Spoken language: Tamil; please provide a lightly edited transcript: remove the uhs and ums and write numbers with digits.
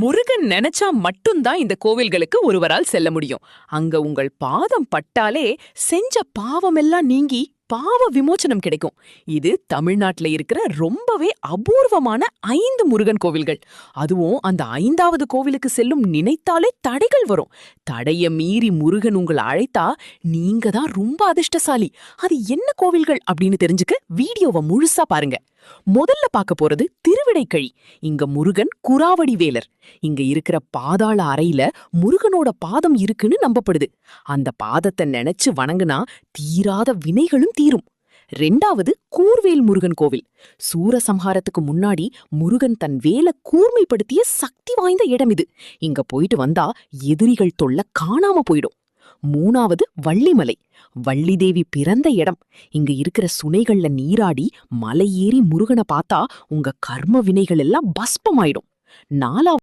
முருகன் நினைச்சா மட்டும்தான் இந்த கோவில்களுக்கு ஒருவரால் செல்ல முடியும். அங்க உங்கள் பாதம் பட்டாலே செஞ்ச பாவமெல்லாம் நீங்கி பாவ விமோச்சனம் கிடைக்கும். இது தமிழ்நாட்டுல இருக்கிற ரொம்பவே அபூர்வமான 5 முருகன் கோவில்கள். அதுவும் அந்த 5வது கோவிலுக்கு செல்லும் நினைத்தாலே தடைகள் வரும். தடைய மீறி முருகன் உங்களை அழைத்தா நீங்க தான் ரொம்ப அதிர்ஷ்டசாலி. அது என்ன கோவில்கள் அப்படின்னு தெரிஞ்சுக்க வீடியோவை முழுசா பாருங்க. முதல்ல பார்க்க போறது திருவிடைக்கழி. இங்க முருகன் குராவடி வேலர். இங்க இருக்கிற பாதாள அறையில முருகனோட பாதம் இருக்குன்னு நம்பப்படுது. அந்த பாதத்தை நினைச்சு வணங்குனா தீராத வினைகளும் தீரும். 2வது கூர்வேல் முருகன் கோவில். சூரசம்ஹாரத்துக்கு முன்னாடி முருகன் தன் வேலை கூர்மைப்படுத்திய சக்தி வாய்ந்த இடம் இது. இங்க போயிட்டு வந்தா எதிரிகள் தொல்லை காணாம போயிடும். 3வது வள்ளிமலை. வள்ளி தேவி பிறந்த இடம். இங்க இருக்கிற சுனைகள்ல நீராடி மலை ஏறி முருகனை பார்த்தா உங்க கர்ம வினைகள் எல்லாம் பஸ்பமாயிடும். 4வது